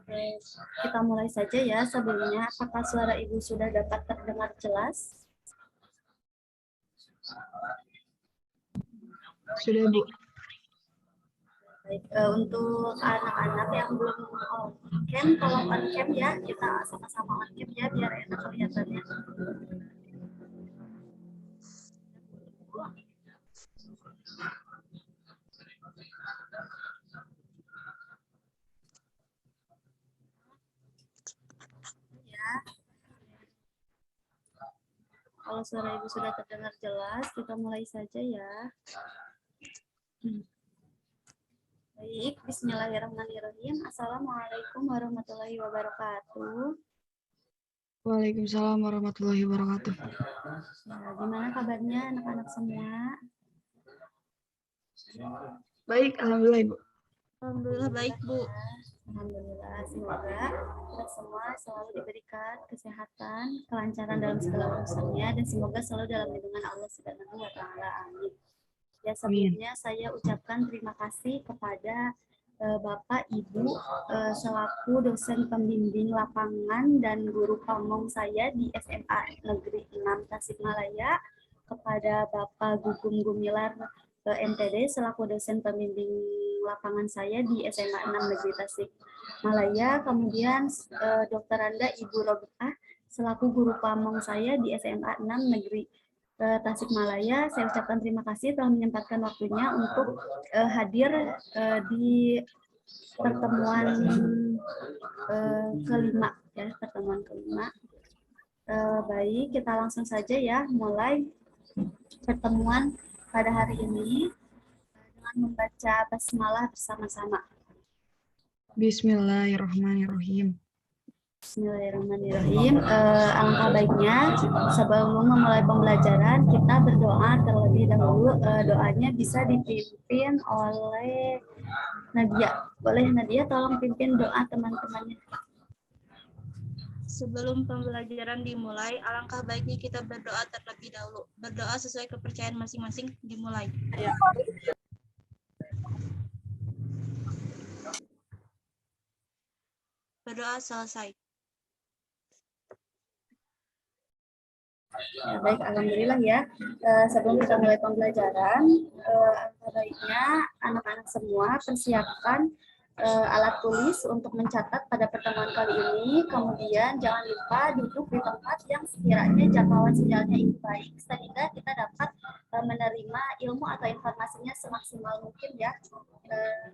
Baik, kita mulai saja ya. Sebelumnya, apakah suara Ibu sudah dapat terdengar jelas? Sudah, Bu. Baik, untuk anak-anak yang belum on cam, tolong on cam ya. Kita sama-sama on cam ya, biar enak kelihatannya. Ya. Kalau suara Ibu sudah terdengar jelas, kita mulai saja ya. Baik, bismillahirrahmanirrahim. Assalamualaikum warahmatullahi wabarakatuh. Waalaikumsalam warahmatullahi wabarakatuh. Nah, gimana kabarnya anak-anak semua? Baik, alhamdulillah, Ibu. Alhamdulillah baik, Bu. Alhamdulillah, semoga kita semua selalu diberikan kesehatan, kelancaran dalam segala urusannya, dan semoga selalu dalam lindungan Allah Subhanahu wa Ta'ala. Amin. Ya, sebelumnya saya ucapkan terima kasih kepada Bapak, Ibu, selaku dosen pembimbing lapangan dan guru pamong saya di SMA Negeri 6 Tasikmalaya, kepada Bapak Gugum Gumilar MTD selaku dosen pembimbing lapangan saya di SMA 6 Negeri Tasikmalaya, kemudian Dr. Anda Ibu Robiah selaku guru pamong saya di SMA 6 Negeri Tasikmalaya. Saya ucapkan terima kasih telah menyempatkan waktunya untuk hadir di pertemuan kelima ya, pertemuan kelima. Baik, kita langsung saja ya mulai pertemuan pada hari ini dengan membaca basmalah bersama-sama. Bismillahirrahmanirrahim. Bismillahirrahmanirrahim. Alangkah baiknya sebelum memulai pembelajaran kita berdoa terlebih dahulu. Doanya bisa dipimpin oleh Nadia. Boleh Nadia tolong pimpin doa teman-temannya. Sebelum pembelajaran dimulai, alangkah baiknya kita berdoa terlebih dahulu. Berdoa sesuai kepercayaan masing-masing, dimulai. Ya. Berdoa selesai. Ya, baik, alhamdulillah ya. Sebelum kita mulai pembelajaran, alangkah baiknya anak-anak semua persiapkan alat tulis untuk mencatat pada pertemuan kali ini. Kemudian jangan lupa duduk di tempat yang sekiranya jangkauan sinyalnya itu baik, sehingga kita dapat menerima ilmu atau informasinya semaksimal mungkin ya.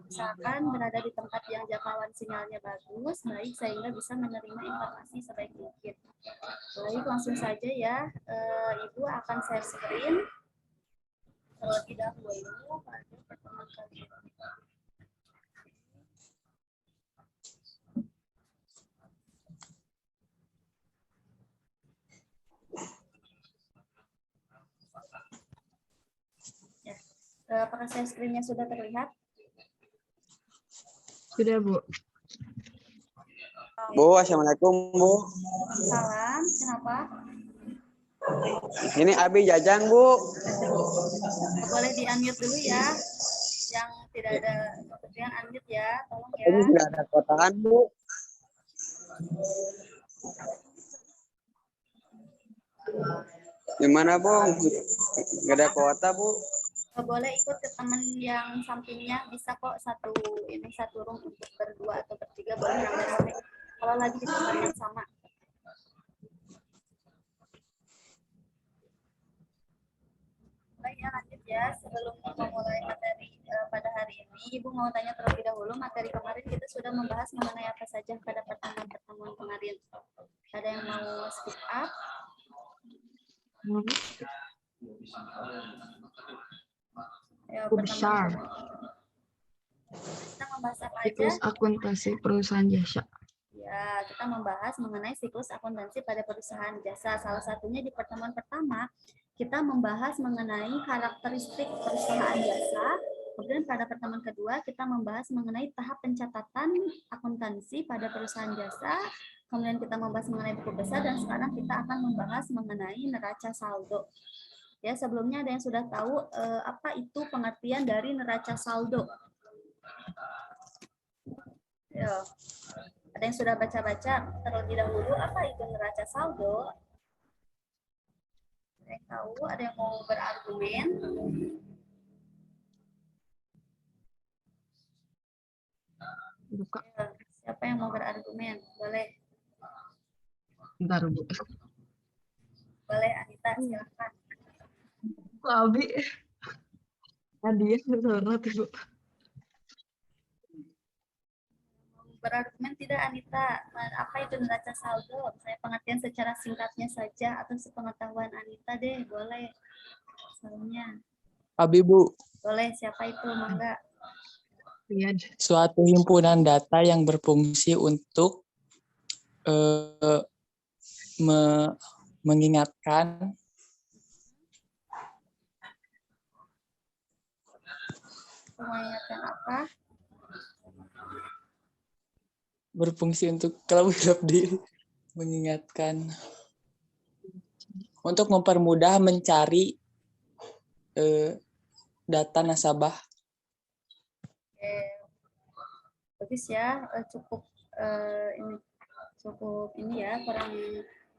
Misalkan berada di tempat yang jangkauan sinyalnya bagus, baik, sehingga bisa menerima informasi sebaik mungkin. Baik, langsung saja ya. Ibu akan share screen terlebih dahulu pada pertemuan kali ini. Ya. Apakah share screen-nya sudah terlihat? Sudah, Bu. Bu, assalamualaikum Bu. Salam, kenapa? Ini Abi Jajang Bu. Boleh di-unmute dulu ya. Yang tidak ada kemudian unmute ya, tolong ya. Ini sudah ada kotaan Bu. Gimana Bu? Nggak ada kuota Bu. Boleh ikut ke teman yang sampingnya, bisa kok satu room untuk berdua atau bertiga, boleh rame-rame. Kalau lagi di tempat yang sama. Baik ya, lanjut ya. Sebelum memulai materi pada hari ini, Ibu mau tanya terlebih dahulu, materi kemarin kita sudah membahas mengenai apa saja pada pertemuan kemarin. Ada yang mau speak up? Ya, Besar. kita membahas apa aja? Siklus akuntansi perusahaan jasa. Ya, kita membahas mengenai siklus akuntansi pada perusahaan jasa. Salah satunya di pertemuan pertama, kita membahas mengenai karakteristik perusahaan jasa. Kemudian pada pertemuan kedua, kita membahas mengenai tahap pencatatan akuntansi pada perusahaan jasa. Kemudian kita membahas mengenai buku besar, dan sekarang kita akan membahas mengenai neraca saldo. Ya, sebelumnya ada yang sudah tahu apa itu pengertian dari neraca saldo? Ya. Ada yang sudah baca-baca terlebih dahulu apa itu neraca saldo? Ada yang tahu? Ada yang mau berargumen? Buka. Siapa yang mau berargumen? Boleh. Bentar, Bu. Boleh, Anita, silakan. Bu Abi. Hadiah surat, Bu. Berargumen tidak, Anita? Apa itu neraca saldo? Saya pengertian secara singkatnya saja atau sepengetahuan Anita deh, boleh. Soalnya Abi, Bu. boleh, siapa itu? Mangga. Iya. Suatu himpunan data yang berfungsi untuk mengingatkan Mengingatkan apa? berfungsi untuk kalau lebih mengingatkan untuk mempermudah mencari data nasabah. Oke. Bagus ya, cukup ini ya,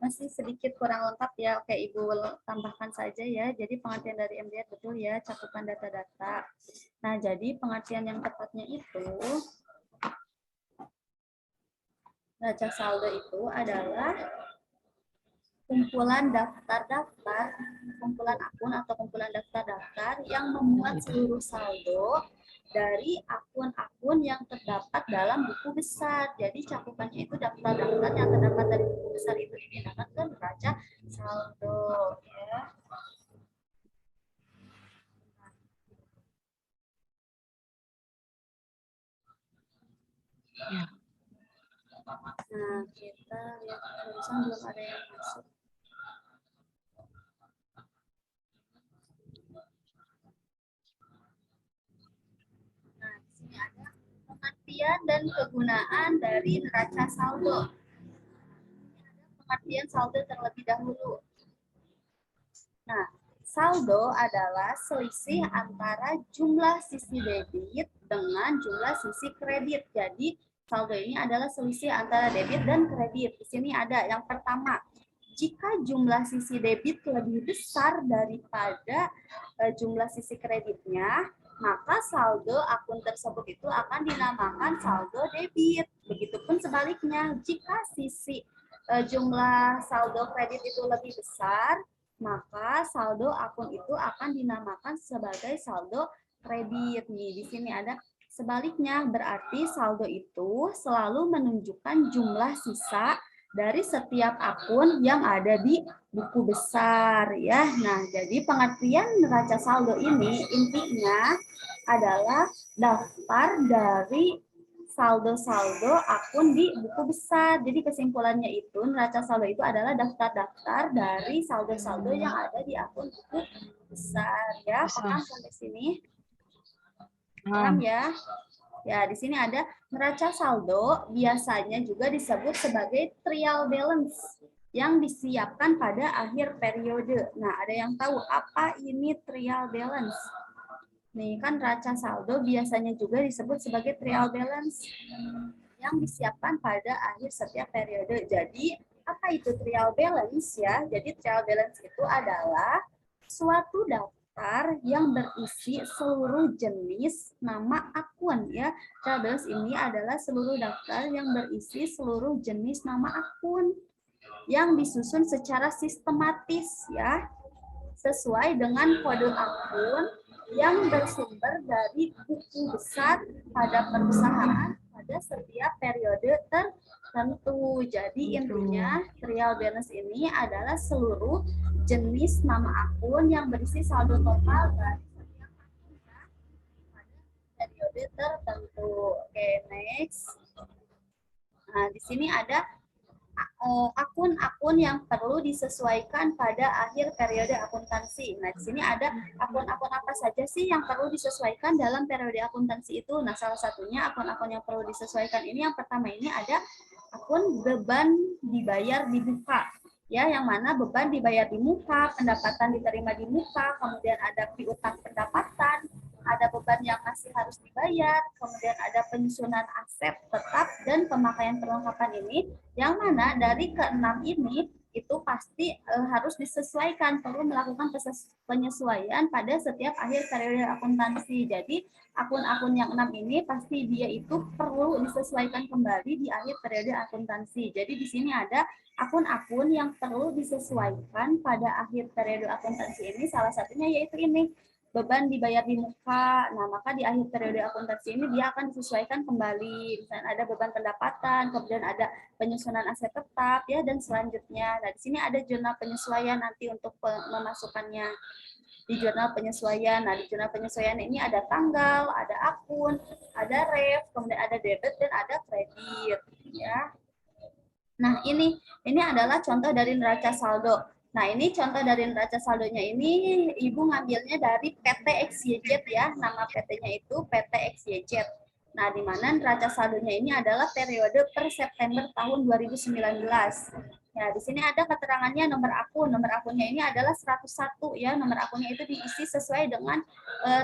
masih sedikit kurang lengkap ya. Oke, Ibu tambahkan saja ya. Jadi pengertian dari MDR betul ya, cakupan data-data. Nah, jadi pengertian yang tepatnya itu neraca saldo itu adalah kumpulan daftar-daftar, kumpulan akun atau kumpulan daftar-daftar yang memuat seluruh saldo dari akun-akun yang terdapat dalam buku besar. Jadi cakupannya itu daftar-daftar yang terdapat dari buku besar itu dinamakan neraca saldo. Ya. Ya. Nah, kita lihat barusan belum ada yang masuk. Nah, di sini ada pengertian dan kegunaan dari neraca saldo. Ini ada pengertian saldo terlebih dahulu. Nah, saldo adalah selisih antara jumlah sisi debit dengan jumlah sisi kredit. Jadi, saldo ini adalah selisih antara debit dan kredit. Di sini ada yang pertama, jika jumlah sisi debit lebih besar daripada jumlah sisi kreditnya, maka saldo akun tersebut itu akan dinamakan saldo debit. Begitupun sebaliknya, jika sisi jumlah saldo kredit itu lebih besar, maka saldo akun itu akan dinamakan sebagai saldo kredit. Nih, di sini ada sebaliknya, berarti saldo itu selalu menunjukkan jumlah sisa dari setiap akun yang ada di buku besar ya. Nah, jadi pengertian neraca saldo ini intinya adalah daftar dari saldo-saldo akun di buku besar. Jadi kesimpulannya itu neraca saldo itu adalah daftar-daftar dari saldo-saldo yang ada di akun buku besar ya. Paham sampai sini? Paham ya? Ya, di sini ada neraca saldo biasanya juga disebut sebagai trial balance yang disiapkan pada akhir periode. Nah, ada yang tahu apa ini trial balance? Nih, kan neraca saldo biasanya juga disebut sebagai trial balance yang disiapkan pada akhir setiap periode. Jadi, apa itu trial balance ya? Jadi, trial balance itu adalah suatu daftar yang berisi seluruh jenis nama akun ya. Trial balance ini adalah seluruh daftar yang berisi seluruh jenis nama akun yang disusun secara sistematis ya, sesuai dengan kode akun yang bersumber dari buku besar pada perusahaan pada setiap periode tertentu. Jadi intinya trial balance ini adalah seluruh jenis nama akun yang berisi saldo total dari setiap akun ya, pada periode tertentu. Oke, next. Nah, di sini ada akun-akun yang perlu disesuaikan pada akhir periode akuntansi. Nah, di sini ada akun-akun apa saja sih yang perlu disesuaikan dalam periode akuntansi itu. Nah, salah satunya akun-akun yang perlu disesuaikan ini yang pertama ini ada akun beban dibayar di muka. Ya, yang mana beban dibayar di muka, pendapatan diterima di muka, kemudian ada piutang pendapatan, ada beban yang masih harus dibayar, kemudian ada penyusunan aset tetap dan pemakaian perlengkapan ini, yang mana dari keenam ini itu pasti harus disesuaikan, perlu melakukan penyesuaian pada setiap akhir periode akuntansi. Jadi akun-akun yang 6 ini pasti dia itu perlu disesuaikan kembali di akhir periode akuntansi. Jadi di sini ada akun-akun yang perlu disesuaikan pada akhir periode akuntansi ini, salah satunya yaitu ini, beban dibayar di muka. Nah, maka di akhir periode akuntansi ini dia akan disesuaikan kembali. Misalnya ada beban pendapatan, kemudian ada penyusunan aset tetap, ya, dan selanjutnya. Nah, di sini ada jurnal penyesuaian nanti untuk memasukkannya di jurnal penyesuaian. Nah, di jurnal penyesuaian ini ada tanggal, ada akun, ada ref, kemudian ada debit dan ada kredit, ya. Nah, ini adalah contoh dari neraca saldo. Nah, ini contoh dari neraca saldonya ini Ibu ngambilnya dari PT XYZ, ya. Nama PT-nya itu PT XYZ. Nah, di mana neraca saldonya ini adalah periode per September tahun 2019. Ya, di sini ada keterangannya nomor akun. Nomor akunnya ini adalah 101, ya. Nomor akunnya itu diisi sesuai dengan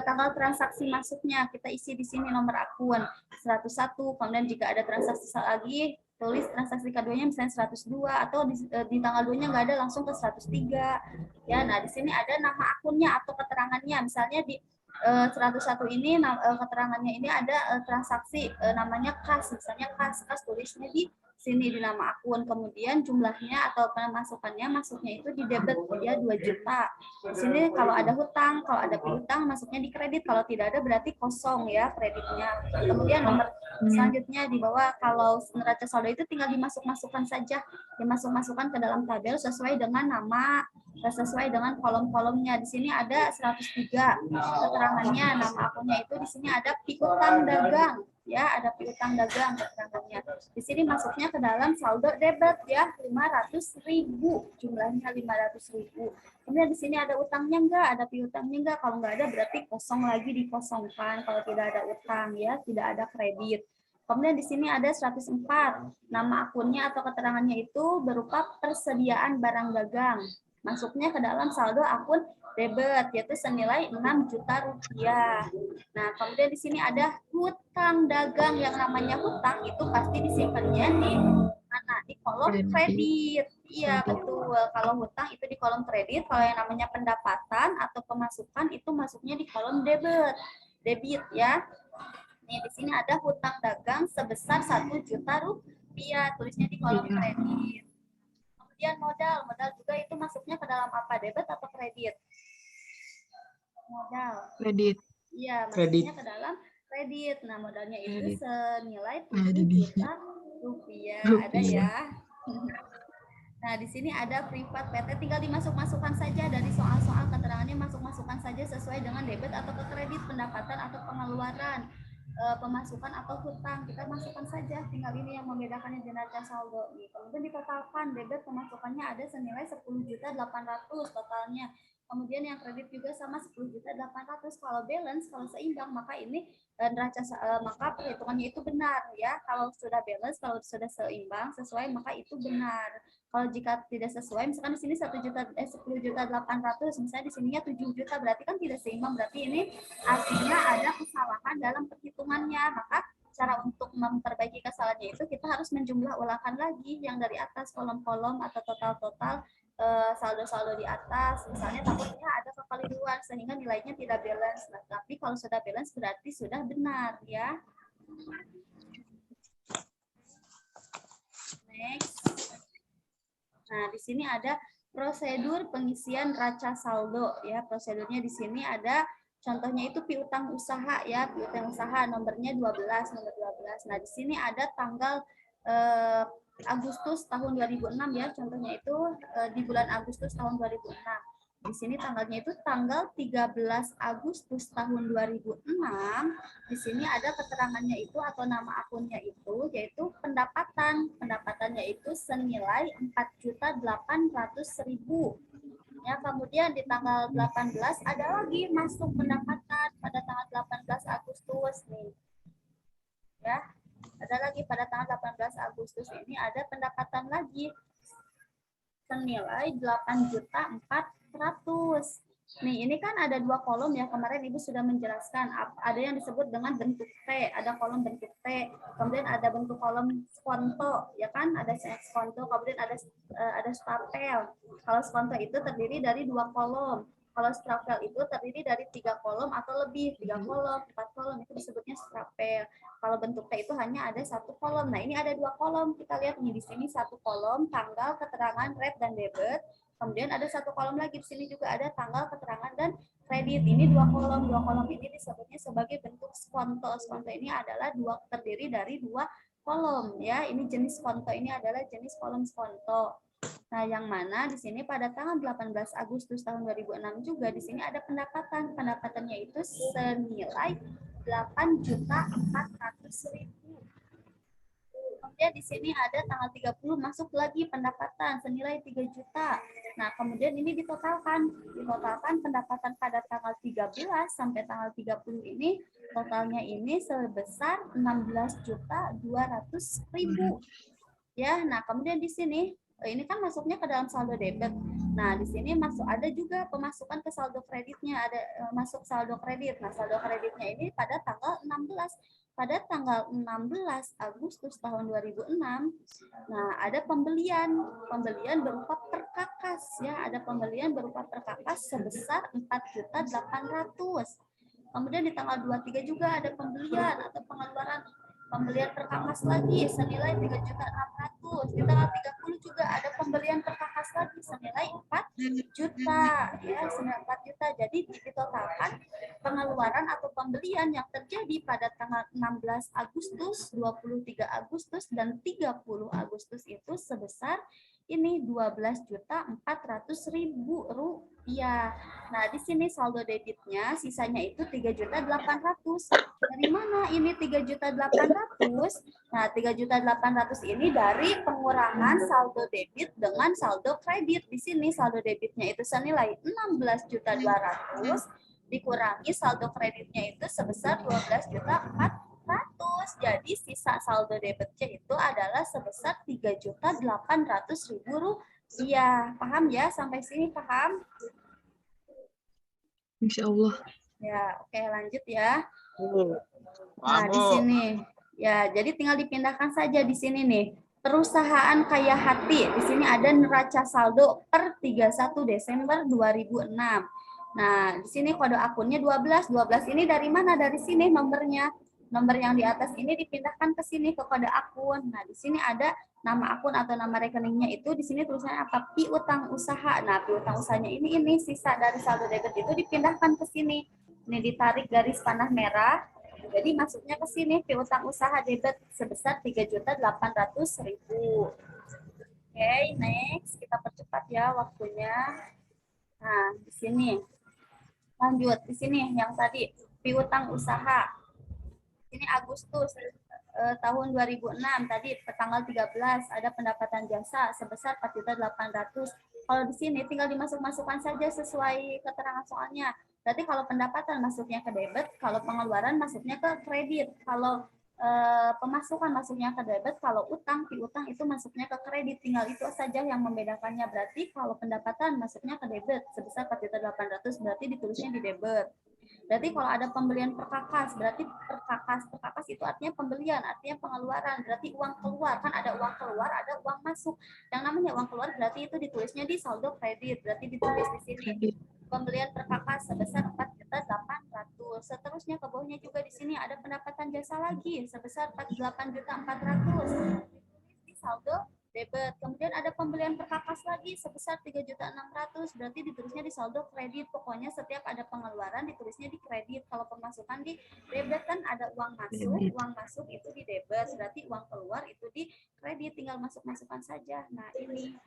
tanggal transaksi masuknya. Kita isi di sini nomor akun 101. Kemudian jika ada transaksi lagi, tulis transaksi keduanya misalnya 102, atau di tanggal 2-nya nggak ada, langsung ke 103. Ya, nah di sini ada nama akunnya atau keterangannya. Misalnya di 101 ini keterangannya ini ada transaksi namanya kas, misalnya kas tulisnya di sini di nama akun. Kemudian jumlahnya atau pemasukannya masuknya itu di debit, ya, 2 juta. Di sini kalau ada hutang, kalau ada piutang masuknya di kredit, kalau tidak ada berarti kosong, ya, kreditnya. Kemudian nomor selanjutnya di bawah, kalau neraca saldo itu tinggal dimasukkan saja, dimasukkan ke dalam tabel sesuai dengan nama, sesuai dengan kolom-kolomnya. Di sini ada 103 keterangannya, nama akunnya itu di sini ada piutang dagang, ya, ada piutang dagang keterangannya. Di sini masuknya ke dalam saldo debit, ya, 500.000, jumlahnya 500.000. Kemudian di sini ada utangnya enggak, ada piutangnya enggak. Kalau enggak ada berarti kosong lagi, dikosongkan. Kalau tidak ada utang, ya, tidak ada kredit. Kemudian di sini ada 104. Nama akunnya atau keterangannya itu berupa persediaan barang dagang. Masuknya ke dalam saldo akun debit, yaitu senilai 6 juta rupiah. Nah, kemudian di sini ada hutang dagang. Yang namanya hutang itu pasti disimpannya di mana? Di kolom kredit. Iya, betul. Kalau hutang itu di kolom kredit, kalau yang namanya pendapatan atau pemasukan itu masuknya di kolom debit. Debit, ya. Nih, di sini ada hutang dagang sebesar 1 juta rupiah, tulisnya di kolom kredit. Kemudian modal juga itu masuknya ke dalam apa? Debit atau kredit? Modal. Kredit. Iya, masuknya ke dalam kredit. Nah, modalnya itu senilai 7 juta rupiah. Ada, ya. Nah, di sini ada privat PT, tinggal dimasukkan saja dari soal-soal keterangannya, masukkan saja sesuai dengan debit atau ke kredit, pendapatan atau pengeluaran, pemasukan atau hutang, kita masukkan saja. Tinggal ini yang membedakannya di neraca saldo. Kemudian ditotalkan, debit pemasukannya ada senilai 10.800.000 totalnya. Kemudian yang kredit juga sama 10.800.000. Kalau balance, kalau seimbang, maka ini neraca maka perhitungannya itu benar, ya. Kalau sudah balance, kalau sudah seimbang, sesuai, maka itu benar. Kalau jika tidak sesuai, misalkan di sini 10.800.000, misalnya di sininya 7 juta, berarti kan tidak seimbang, berarti ini artinya ada kesalahan dalam perhitungannya. Maka cara untuk memperbaiki kesalahannya itu kita harus menjumlah ulangan lagi yang dari atas, kolom-kolom atau total-total saldo-saldo di atas. Misalnya takutnya ada kekeliruan sehingga nilainya tidak balance. Nah, tapi kalau sudah balance berarti sudah benar, ya. Next. Nah, di sini ada prosedur pengisian neraca saldo, ya. Prosedurnya di sini ada contohnya itu piutang usaha, ya. Piutang usaha nomornya 12, nomor 12. Nah, di sini ada tanggal Agustus tahun 2006, ya. Contohnya itu di bulan Agustus tahun 2006. Di sini tanggalnya itu tanggal 13 Agustus tahun 2006. Di sini ada keterangannya itu atau nama akunnya itu yaitu pendapatan. Pendapatannya itu senilai 4.800.000. Ya, kemudian di tanggal 18 ada lagi masuk pendapatan pada tanggal 18 Agustus nih. Ya. Ada lagi pada tanggal 18 Agustus ini ada pendapatan lagi senilai 8.400.000. Nih, ini kan ada dua kolom ya, kemarin Ibu sudah menjelaskan. Ada yang disebut dengan bentuk T, ada kolom bentuk T, kemudian ada bentuk kolom skonto, ya kan? Ada skonto, kemudian ada stapel. Kalau skonto itu terdiri dari dua kolom. Kalau stapel itu terdiri dari 3 kolom atau lebih, 3 kolom, 4 kolom, itu disebutnya stapel. Kalau bentuk T itu hanya ada 1 kolom. Nah, ini ada 2 kolom. Kita lihat nih, di sini 1 kolom, tanggal, keterangan, red, dan debit. Kemudian ada 1 kolom lagi, di sini juga ada tanggal, keterangan, dan kredit. Ini 2 kolom. 2 kolom ini disebutnya sebagai bentuk skonto. Skonto ini adalah terdiri dari 2 kolom ya. Ini jenis skonto ini adalah jenis kolom skonto. Nah, yang mana di sini pada tanggal 18 Agustus tahun 2006 juga di sini ada pendapatan. Pendapatannya itu senilai 8.400.000. Kemudian di sini ada tanggal 30 masuk lagi pendapatan senilai 3 juta. Nah, kemudian ini ditotalkan pendapatan pada tanggal 13 sampai tanggal 30 ini totalnya ini sebesar 16.200.000. Ya, nah kemudian di sini ini kan masuknya ke dalam saldo debit. Nah, di sini ada juga pemasukan ke saldo kreditnya, ada masuk saldo kredit. Nah, saldo kreditnya ini pada tanggal 16. Pada tanggal 16 Agustus tahun 2006, nah ada pembelian berupa perkakas ya, ada pembelian berupa perkakas sebesar 4.800.000. Kemudian di tanggal 23 juga ada pembelian atau pengeluaran pembelian perkakas lagi senilai 3.600.000. Di tanggal 30 juga ada pembelian perkakas lagi senilai 4 juta ya, senilai 4 juta. Jadi ditotalkan pengeluaran atau pembelian yang terjadi pada tanggal 16 Agustus, 23 Agustus dan 30 Agustus itu sebesar ini 12.400.000 rupiah. Nah, di sini saldo debitnya sisanya itu 3.800.000. Dari mana ini 3.800.000? Nah, 3.800.000 ini dari pengurangan saldo debit dengan saldo kredit. Di sini saldo debitnya itu senilai 16.200.000 dikurangi saldo kreditnya itu sebesar 12.400.000. Jadi sisa saldo debitnya itu adalah sebesar 3.800.000 rupiah. Paham ya? Sampai sini paham? Insya Allah. Ya, oke lanjut ya. Nah, di sini ya, jadi tinggal dipindahkan saja di sini nih. Perusahaan Kaya Hati. Di sini ada neraca saldo per 31 Desember 2006. Nah, di sini kode akunnya 12. 12 ini dari mana? Dari sini nomornya. Nomor yang di atas ini dipindahkan ke sini ke kode akun. Nah, di sini ada nama akun atau nama rekeningnya itu di sini tulisannya apa? Piutang usaha. Nah, piutang usahanya ini sisa dari saldo debit itu dipindahkan ke sini. Ini ditarik garis panah merah. Jadi masuknya ke sini piutang usaha debit sebesar 3.800.000. Oke, next kita percepat ya waktunya. Nah, di sini. Lanjut di sini yang tadi piutang usaha. Ini Agustus tahun 2006 tadi tanggal 13 ada pendapatan jasa sebesar 4.800.000. Kalau di sini tinggal dimasuk-masukkan saja sesuai keterangan soalnya. Berarti kalau pendapatan masuknya ke debit, kalau pengeluaran masuknya ke kredit. Kalau pemasukan masuknya ke debit, kalau piutang itu masuknya ke kredit. Tinggal itu saja yang membedakannya. Berarti kalau pendapatan masuknya ke debit sebesar 4.800.000 berarti ditulisnya di debit. Berarti kalau ada pembelian perkakas, berarti perkakas itu artinya pembelian, artinya pengeluaran, berarti uang keluar. Kan ada uang keluar, ada uang masuk. Yang namanya uang keluar berarti itu ditulisnya di saldo kredit, berarti ditulis di sini. Pembelian perkakas sebesar 4.800.000. Seterusnya ke bawahnya juga di sini ada pendapatan jasa lagi sebesar 48.400.000. Di saldo debit. Kemudian ada pembelian perkakas lagi sebesar 3.600.000. Berarti ditulisnya di saldo kredit. Pokoknya setiap ada pengeluaran ditulisnya di kredit. Kalau pemasukan di debit kan ada uang masuk itu di debit. Berarti uang keluar itu di kredit. Tinggal masuk-masukkan saja. Nah, ini.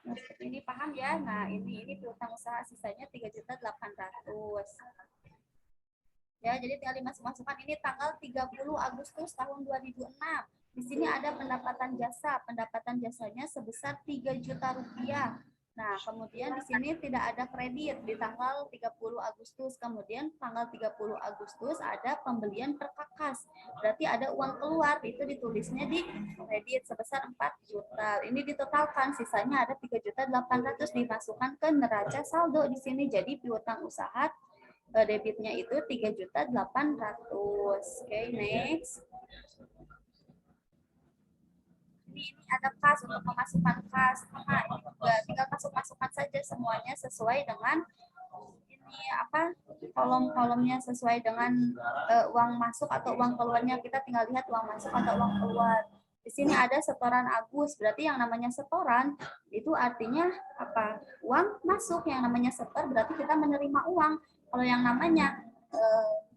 Nah, seperti ini paham ya? Nah, ini piutang usaha sisanya 3.800.000. Ya, jadi tinggal dimasuk-masukkan ini tanggal 30 Agustus tahun 2006. Di sini ada pendapatan jasa. Pendapatan jasanya sebesar 3 juta rupiah. Nah, kemudian di sini tidak ada kredit di tanggal 30 Agustus. Kemudian tanggal 30 Agustus ada pembelian perkakas. Berarti ada uang keluar, itu ditulisnya di kredit sebesar 4 juta. Ini ditotalkan, sisanya ada 3.800.000 dimasukkan ke neraca saldo di sini. Jadi piutang usaha debitnya itu 3.800.000. Oke, next. Ini ada kas untuk memasukkan kas. Nah, ini juga tinggal masukkan saja semuanya sesuai dengan ini apa kolom-kolomnya sesuai dengan uang masuk atau uang keluarnya. Kita tinggal lihat uang masuk atau uang keluar. Di sini ada setoran Agus. Berarti yang namanya setoran itu artinya apa? Uang masuk. Yang namanya setor berarti kita menerima uang. Kalau yang namanya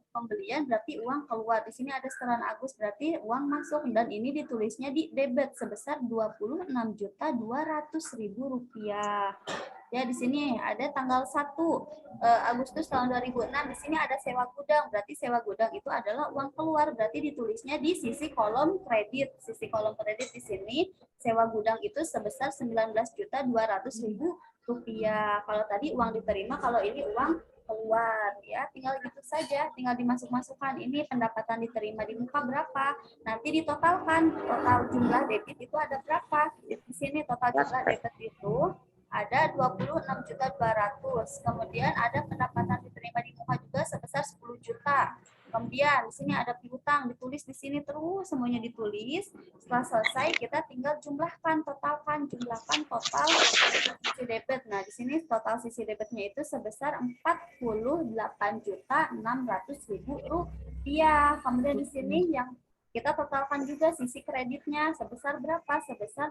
pembelian berarti uang keluar. Di sini ada setoran Agus berarti uang masuk dan ini ditulisnya di debit sebesar Rp26.200.000. Ya, di sini ada tanggal 1 Agustus tahun 2006. Di sini ada sewa gudang. Berarti sewa gudang itu adalah uang keluar. Berarti ditulisnya di sisi kolom kredit. Sisi kolom kredit di sini sewa gudang itu sebesar Rp19.200.000. Kalau tadi uang diterima, kalau ini uang keluar ya, tinggal gitu saja, tinggal dimasuk-masukkan. Ini pendapatan diterima di muka berapa, nanti ditotalkan total jumlah debit itu ada berapa. Di sini total jumlah debit itu ada 26.200.000. Kemudian ada pendapatan diterima di muka juga sebesar 10 juta. Kemudian di sini ada piutang, ditulis di sini terus, semuanya ditulis. Setelah selesai kita tinggal jumlahkan, totalkan, jumlahkan total sisi debit. Nah, di sini total sisi debitnya itu sebesar Rp48.600.000. Kemudian di sini yang kita totalkan juga sisi kreditnya sebesar berapa? Sebesar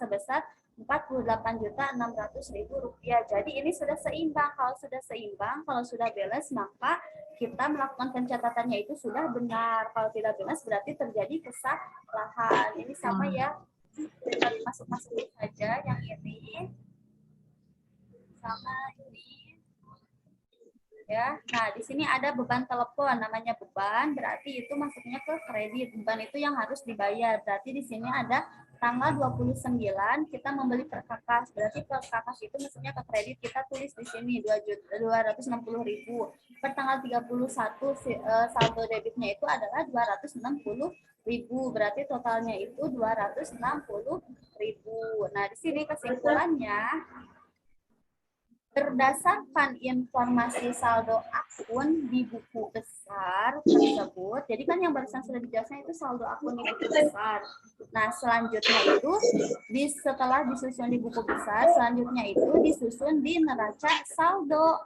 sebesar Rp48.600.000. Jadi ini sudah seimbang. Kalau sudah seimbang, kalau sudah balance, maka kita melakukan pencatatannya itu sudah benar. Kalau tidak balance berarti terjadi kesalahan. Ini sama ya. Kita masuk-masukin saja yang ini. Sama ini. Ya, nah di sini ada beban telepon, namanya beban, berarti itu masuknya ke kredit. Beban itu yang harus dibayar. Berarti di sini ada tanggal 29 kita membeli perkakas. Berarti perkakas itu masuknya ke kredit, kita tulis di sini 260.000. Per tanggal 31 saldo debitnya itu adalah 260.000. Berarti totalnya itu 260.000. Nah, di sini kesimpulannya berdasarkan informasi saldo akun di buku besar tersebut, jadi kan yang barusan sudah dijelaskan itu saldo akun di buku besar. Nah, selanjutnya itu setelah disusun di buku besar, selanjutnya itu disusun di neraca saldo.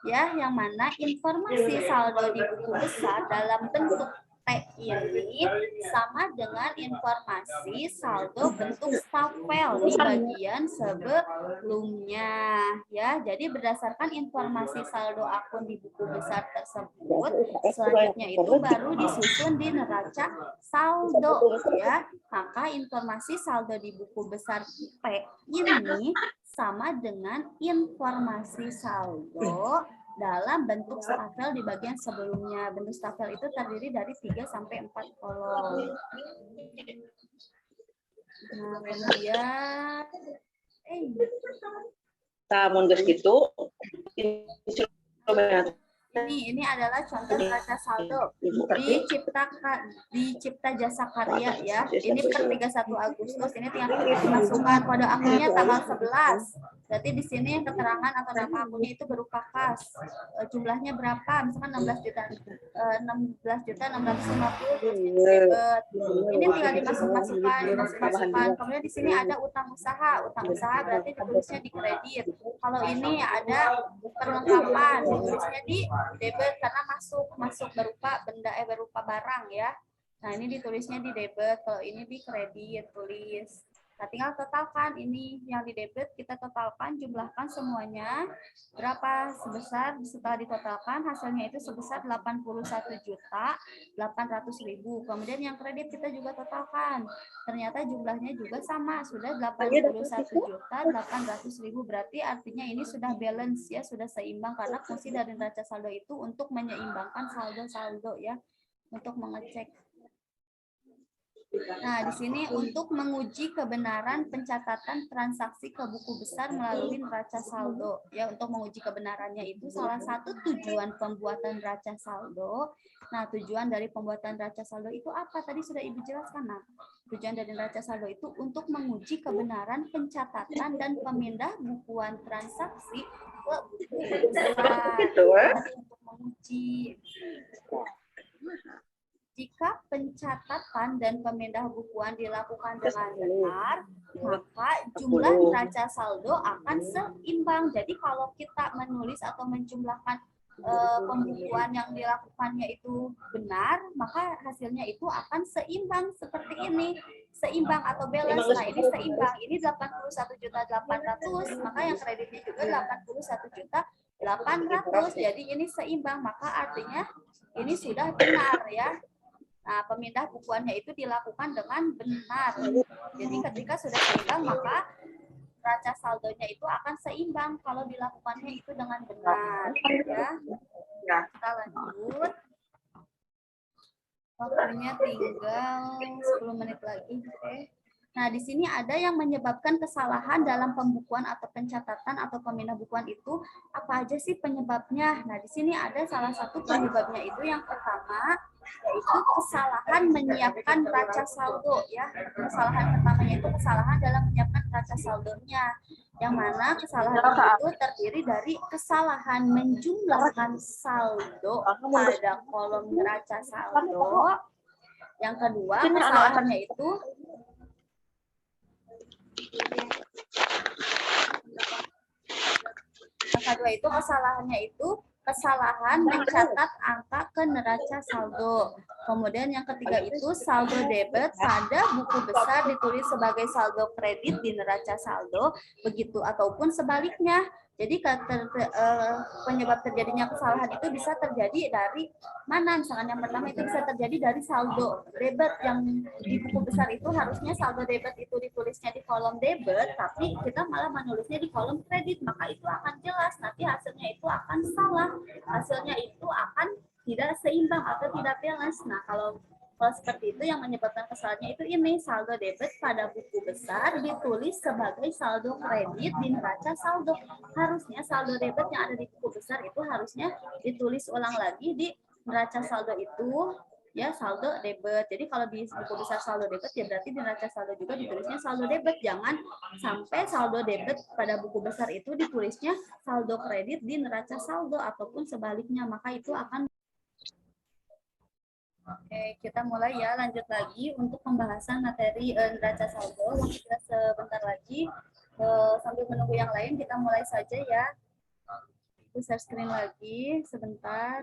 Ya, yang mana informasi saldo di buku besar dalam bentuk T ini sama dengan informasi saldo bentuk stafel di bagian sebelumnya. Ya, jadi berdasarkan informasi saldo akun di buku besar tersebut, selanjutnya itu baru disusun di neraca saldo. Ya, maka informasi saldo di buku besar P ini sama dengan informasi saldo dalam bentuk stafel di bagian sebelumnya. Bentuk stafel itu terdiri dari 3 sampai 4 kolom. Nah, kemudian Namun gitu ini adalah contoh neraca saldo di Cipta Jasa Karya ya. Ini per 31 Agustus, ini tinggal dimasukkan kode akunnya tanggal 11. Berarti di sini keterangan atau nama akunnya itu berupa kas. Jumlahnya berapa? Misalkan 16.650.000 debit. Ini tinggal dimasukkan. Kemudian di sini ada utang usaha. Utang usaha berarti ditulisnya di kredit. Kalau ini ada perlengkapan, ditulisnya di debit karena masuk berupa benda berupa barang ya. Nah, ini ditulisnya di debit, kalau ini di kredit tulis. Nah, tinggal totalkan ini yang di debit, kita totalkan, jumlahkan semuanya berapa sebesar. Setelah ditotalkan hasilnya itu sebesar 81.800.000. Kemudian yang kredit kita juga totalkan. Ternyata jumlahnya juga sama, sudah 81.800.000. Berarti artinya ini sudah balance ya, sudah seimbang karena fungsi dari neraca saldo itu untuk menyeimbangkan saldo-saldo ya, untuk mengecek. Nah, di sini untuk menguji kebenaran pencatatan transaksi ke buku besar melalui neraca saldo. Ya, untuk menguji kebenarannya itu salah satu tujuan pembuatan neraca saldo. Nah, tujuan dari pembuatan neraca saldo itu apa? Tadi sudah Ibu jelaskan. Nah, tujuan dari neraca saldo itu untuk menguji kebenaran pencatatan dan pemindah bukuan transaksi ke buku besar. Jadi untuk menguji. Jika pencatatan dan pemindah bukuan dilakukan dengan benar, maka jumlah neraca saldo akan seimbang. Jadi kalau kita menulis atau menjumlahkan pembukuan yang dilakukannya itu benar, maka hasilnya itu akan seimbang seperti ini. Seimbang atau balance. Nah, ini seimbang. Ini 81.800.000, maka yang kreditnya juga 81.800.000. Jadi ini seimbang, maka artinya ini sudah benar ya. Nah, pemindah bukuannya itu dilakukan dengan benar. Jadi ketika sudah seimbang, maka neraca saldonya itu akan seimbang kalau dilakukannya itu dengan benar. Ya. Kita lanjut. Waktunya tinggal 10 menit lagi. Oke. Nah, di sini ada yang menyebabkan kesalahan dalam pembukuan atau pencatatan atau pemindah bukuan itu apa aja sih penyebabnya? Nah, di sini ada salah satu penyebabnya itu yang pertama yaitu kesalahan menyiapkan neraca saldo ya. Kesalahan pertamanya itu kesalahan dalam menyiapkan neraca saldonya. Yang mana kesalahan itu terdiri dari kesalahan menjumlahkan saldo pada kolom neraca saldo. Yang kedua, kesalahannya itu kesalahan mencatat angka ke neraca saldo. Kemudian yang ketiga itu saldo debit pada buku besar ditulis sebagai saldo kredit di neraca saldo, begitu ataupun sebaliknya. Jadi penyebab terjadinya kesalahan itu bisa terjadi dari mana? Misalkan yang pertama itu bisa terjadi dari saldo debit yang di buku besar itu harusnya saldo debit itu ditulisnya di kolom debit, tapi kita malah menulisnya di kolom kredit, maka itu akan jelas nanti hasilnya itu akan salah, hasilnya itu akan tidak seimbang atau tidak balance. Nah, kalau seperti itu yang menyebabkan kesalahannya itu ini saldo debit pada buku besar ditulis sebagai saldo kredit di neraca saldo. Harusnya saldo debit yang ada di buku besar itu harusnya ditulis ulang lagi di neraca saldo itu ya saldo debit. Jadi kalau di buku besar saldo debit ya berarti di neraca saldo juga ditulisnya saldo debit. Jangan sampai saldo debit pada buku besar itu ditulisnya saldo kredit di neraca saldo ataupun sebaliknya, maka itu akan. Oke, kita mulai ya, lanjut lagi untuk pembahasan materi neraca saldo. Waktu kita sebentar lagi, sambil menunggu yang lain, kita mulai saja ya. Share screen lagi, sebentar.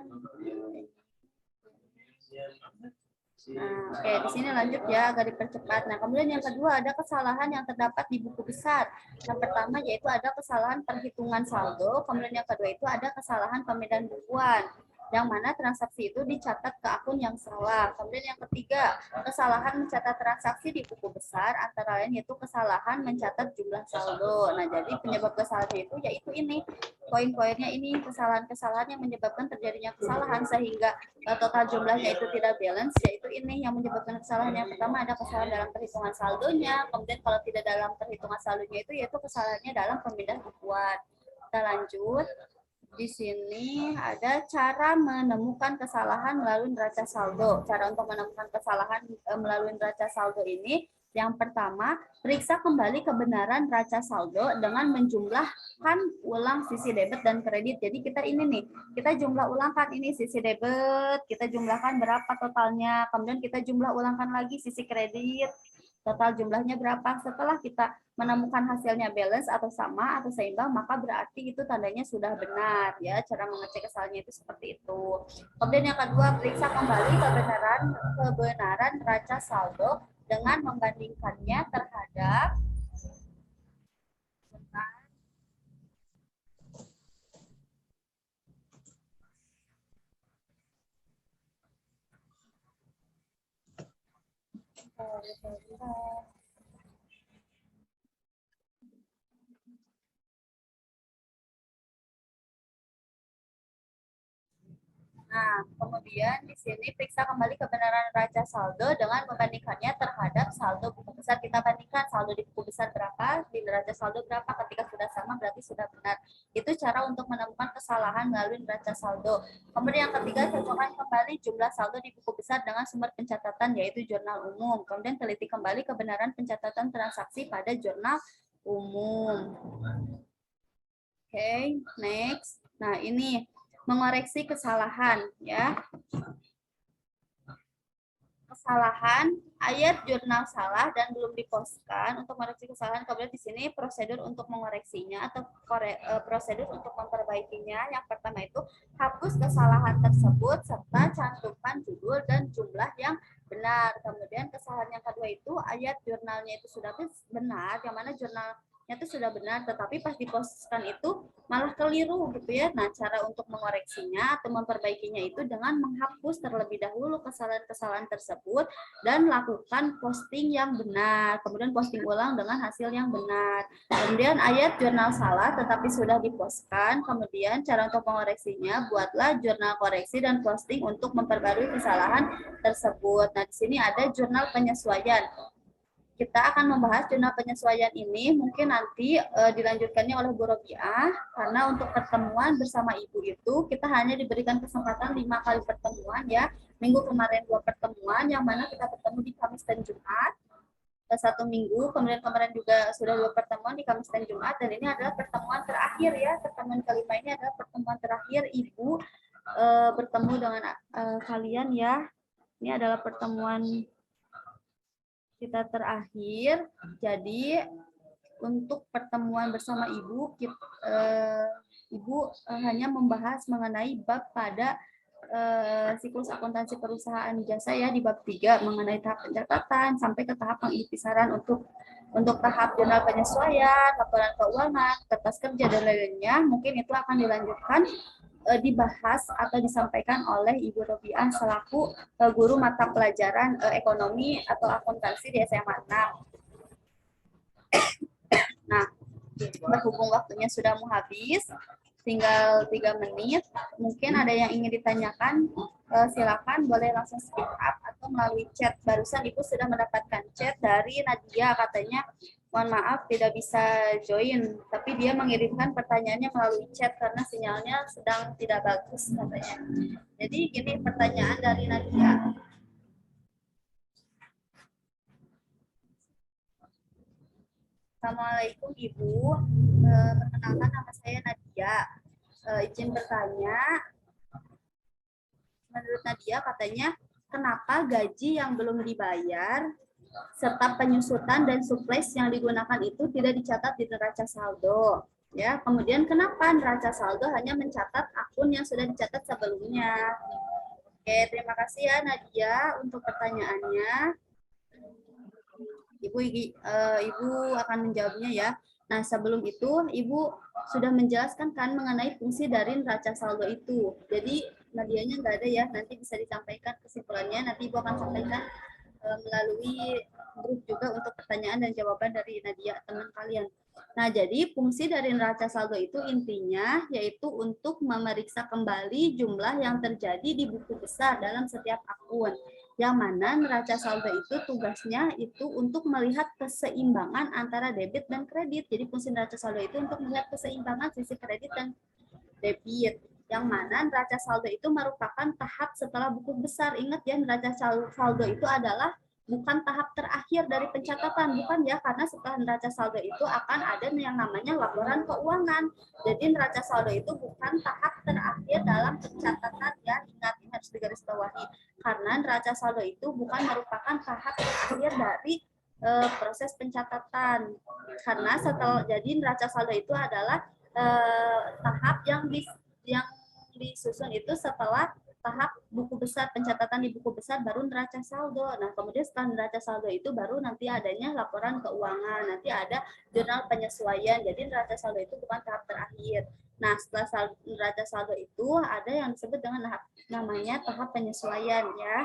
Nah, oke, di sini lanjut ya, agak dipercepat. Nah, kemudian yang kedua ada kesalahan yang terdapat di buku besar. Yang pertama yaitu ada kesalahan perhitungan saldo, kemudian yang kedua itu ada kesalahan pemindahan bukuan, yang mana transaksi itu dicatat ke akun yang salah. Kemudian yang ketiga, kesalahan mencatat transaksi di buku besar, antara lain yaitu kesalahan mencatat jumlah saldo. Nah, jadi penyebab kesalahannya itu yaitu ini, poin-poinnya ini, kesalahan-kesalahan yang menyebabkan terjadinya kesalahan sehingga total jumlahnya itu tidak balance, yaitu ini yang menyebabkan kesalahan. Yang pertama ada kesalahan dalam perhitungan saldonya, kemudian kalau tidak dalam perhitungan saldonya itu yaitu kesalahannya dalam pemindahan bukuan. Kita lanjut. Di sini ada cara menemukan kesalahan melalui neraca saldo. Cara untuk menemukan kesalahan melalui neraca saldo ini, yang pertama, periksa kembali kebenaran neraca saldo dengan menjumlahkan ulang sisi debit dan kredit. Jadi kita ini nih, kita jumlah ulangkan ini sisi debit, kita jumlahkan berapa totalnya, kemudian kita jumlah ulangkan lagi sisi kredit, total jumlahnya berapa. Setelah kita menemukan hasilnya balance atau sama atau seimbang, maka berarti itu tandanya sudah benar ya. Cara mengecek kesalahannya itu seperti itu. Kemudian yang kedua, periksa kembali kebenaran neraca saldo dengan membandingkannya terhadap Nah, kemudian di sini periksa kembali kebenaran neraca saldo dengan membandingkannya terhadap saldo buku besar. Kita bandingkan saldo di buku besar berapa, di neraca saldo berapa. Ketika sudah sama berarti sudah benar. Itu cara untuk menemukan kesalahan melalui neraca saldo. Kemudian yang ketiga, cocokkan kembali jumlah saldo di buku besar dengan sumber pencatatan yaitu jurnal umum. Kemudian teliti kembali kebenaran pencatatan transaksi pada jurnal umum. Oke, next. Nah, ini mengoreksi kesalahan ya. Kesalahan ayat jurnal salah dan belum dipostkan. Untuk mengoreksi kesalahan, kemudian di sini prosedur untuk mengoreksinya atau prosedur untuk memperbaikinya. Yang pertama itu hapus kesalahan tersebut serta cantumkan judul dan jumlah yang benar. Kemudian kesalahan yang kedua itu ayat jurnalnya itu sudah benar, yang mana jurnalnya itu sudah benar, tetapi pas dipostkan itu malah keliru gitu ya. Nah, cara untuk mengoreksinya atau memperbaikinya itu dengan menghapus terlebih dahulu kesalahan-kesalahan tersebut dan lakukan posting yang benar. Kemudian posting ulang dengan hasil yang benar. Kemudian ayat jurnal salah tetapi sudah dipostkan. Kemudian cara untuk mengoreksinya, buatlah jurnal koreksi dan posting untuk memperbarui kesalahan tersebut. Nah, di sini ada jurnal penyesuaian. Kita akan membahas jurnal penyesuaian ini mungkin nanti dilanjutkannya oleh Bu Robiah, karena untuk pertemuan bersama Ibu itu kita hanya diberikan kesempatan 5 kali pertemuan ya. Minggu kemarin 2 pertemuan, yang mana kita bertemu di Kamis dan Jumat 1 minggu, kemudian kemarin juga sudah 2 pertemuan di Kamis dan Jumat, dan ini adalah pertemuan terakhir ya. Pertemuan kelima ini adalah pertemuan terakhir Ibu bertemu dengan kalian ya. Ini adalah pertemuan kita terakhir. Jadi untuk pertemuan bersama Ibu, Ibu hanya membahas mengenai bab pada siklus akuntansi perusahaan jasa ya, di bab 3 mengenai tahap pencatatan sampai ke tahap pengikhtisaran untuk tahap jurnal penyesuaian, laporan keuangan, kertas kerja dan lainnya. Mungkin itu akan dilanjutkan dibahas atau disampaikan oleh Ibu Robiah selaku guru mata pelajaran ekonomi atau akuntansi di SMA 6. Nah, berhubung waktunya sudah mau habis, tinggal 3 menit, mungkin ada yang ingin ditanyakan, silakan boleh langsung speak up atau melalui chat. Barusan Ibu sudah mendapatkan chat dari Nadia, katanya mohon maaf tidak bisa join, tapi dia mengirimkan pertanyaannya melalui chat karena sinyalnya sedang tidak bagus katanya. Jadi gini pertanyaan dari Nadia. Assalamualaikum Ibu, perkenalkan nama saya Nadia. Izin bertanya, menurut Nadia katanya kenapa gaji yang belum dibayar serta penyusutan dan supplies yang digunakan itu tidak dicatat di neraca saldo. Ya, kemudian kenapa neraca saldo hanya mencatat akun yang sudah dicatat sebelumnya? Oke, terima kasih ya Nadia untuk pertanyaannya. Ibu akan menjawabnya ya. Nah, sebelum itu Ibu sudah menjelaskan kan mengenai fungsi dari neraca saldo itu. Jadi Nadianya nggak ada ya, nanti bisa disampaikan kesimpulannya. Nanti Ibu akan sampaikan melalui grup juga untuk pertanyaan dan jawaban dari Nadia, teman kalian. Nah, jadi fungsi dari neraca saldo itu intinya yaitu untuk memeriksa kembali jumlah yang terjadi di buku besar dalam setiap akun. Yang mana neraca saldo itu tugasnya itu untuk melihat keseimbangan antara debit dan kredit. Jadi fungsi neraca saldo itu untuk melihat keseimbangan sisi kredit dan debit. Yang mana neraca saldo itu merupakan tahap setelah buku besar. Ingat ya, neraca saldo itu adalah bukan tahap terakhir dari pencatatan, bukan ya, karena setelah neraca saldo itu akan ada yang namanya laporan keuangan. Jadi neraca saldo itu bukan tahap terakhir dalam pencatatan ya, ingat ini harus digarisbawahi. Karena neraca saldo itu bukan merupakan tahap terakhir dari proses pencatatan. Karena jadi neraca saldo itu adalah tahap yang disusun itu setelah tahap buku besar, pencatatan di buku besar baru neraca saldo. Nah, kemudian setelah neraca saldo itu baru nanti adanya laporan keuangan, nanti ada jurnal penyesuaian. Jadi neraca saldo itu bukan tahap terakhir. Nah, setelah neraca saldo itu ada yang disebut dengan namanya tahap penyesuaian ya.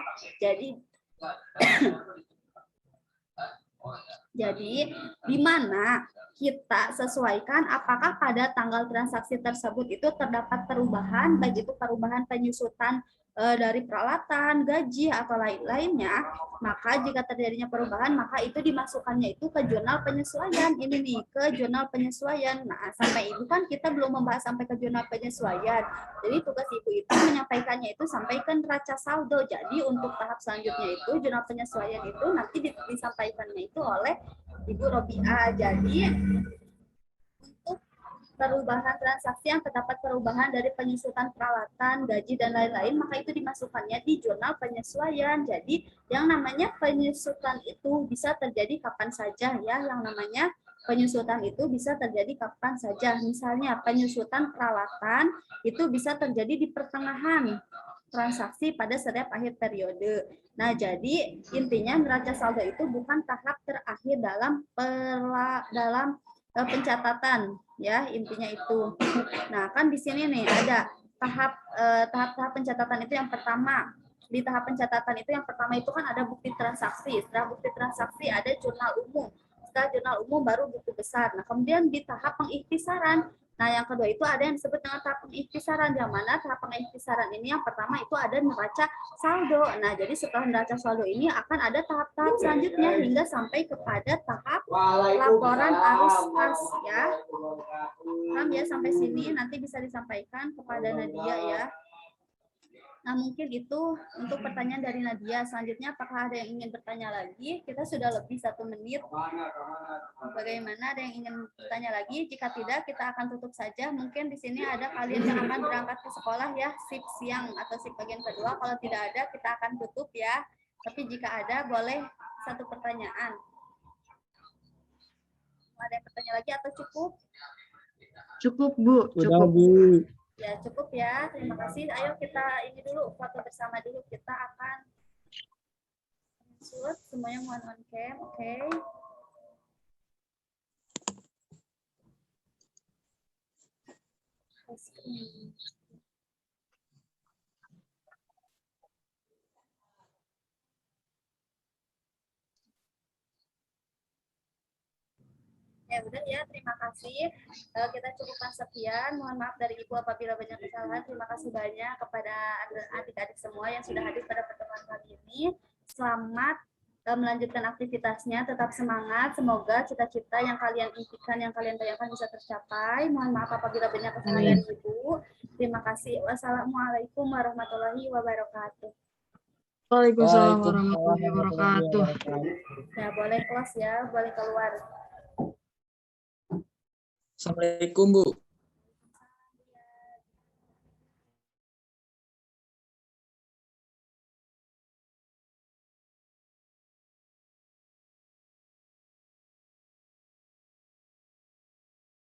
Jadi di mana kita sesuaikan apakah pada tanggal transaksi tersebut itu terdapat perubahan, baik itu perubahan penyusutan dari peralatan, gaji atau lain-lainnya, maka jika terjadinya perubahan maka itu dimasukkannya itu ke jurnal penyesuaian. Ini nih, ke jurnal penyesuaian. Nah, sampai itu kan kita belum membahas sampai ke jurnal penyesuaian. Jadi tugas Ibu itu menyampaikannya itu sampai ke neraca saldo. Jadi untuk tahap selanjutnya itu jurnal penyesuaian itu nanti disampaikannya itu oleh Ibu Robiah. Jadi untuk perubahan transaksi yang terdapat perubahan dari penyusutan peralatan, gaji, dan lain-lain, maka itu dimasukkannya di jurnal penyesuaian. Jadi, yang namanya penyusutan itu bisa terjadi kapan saja ya, yang namanya penyusutan itu bisa terjadi kapan saja. Misalnya, penyusutan peralatan itu bisa terjadi di pertengahan transaksi pada setiap akhir periode. Nah, jadi intinya neraca saldo itu bukan tahap terakhir dalam pencatatan ya, intinya itu. Nah, kan di sini nih ada tahap pencatatan itu yang pertama. Di tahap pencatatan itu yang pertama itu kan ada bukti transaksi. Setelah bukti transaksi ada jurnal umum. Setelah jurnal umum baru buku besar. Nah, kemudian di tahap pengikhtisaran. Nah, yang kedua itu ada yang disebut dengan tahap pengikhtisaran, yang mana tahap pengikhtisaran ini yang pertama itu ada neraca saldo. Nah, jadi setelah neraca saldo ini akan ada tahap-tahap selanjutnya hingga sampai kepada tahap laporan arus kas ya. Paham ya sampai sini? Nanti bisa disampaikan kepada Nadia ya. Nah, mungkin itu untuk pertanyaan dari Nadia. Selanjutnya, apakah ada yang ingin bertanya lagi? Kita sudah lebih 1 menit. Bagaimana, ada yang ingin bertanya lagi? Jika tidak, kita akan tutup saja. Mungkin di sini ada kalian yang akan berangkat ke sekolah ya, shift siang atau shift bagian kedua. Kalau tidak ada, kita akan tutup ya. Tapi jika ada, boleh 1 pertanyaan. Ada yang bertanya lagi atau cukup? Cukup, Bu. Udah, Cukup. Bu. Ya, cukup ya. Terima kasih. Ayo kita ini dulu, foto bersama dulu. Kita akan shoot. Semuanya mohon on cam. Oke. Screen. Ya udah ya, terima kasih. Kita cukupkan sekian. Mohon maaf dari Ibu apabila banyak kesalahan. Terima kasih banyak kepada adik-adik semua yang sudah hadir pada pertemuan kali ini. Selamat melanjutkan aktivitasnya. Tetap semangat. Semoga cita-cita yang kalian impikan, yang kalian bayangkan bisa tercapai. Mohon maaf apabila banyak kesalahan dari Ibu. Terima kasih. Wassalamualaikum warahmatullahi wabarakatuh. Waalaikumsalam warahmatullahi wabarakatuh. Ya, boleh close ya, boleh keluar. Assalamualaikum, Bu.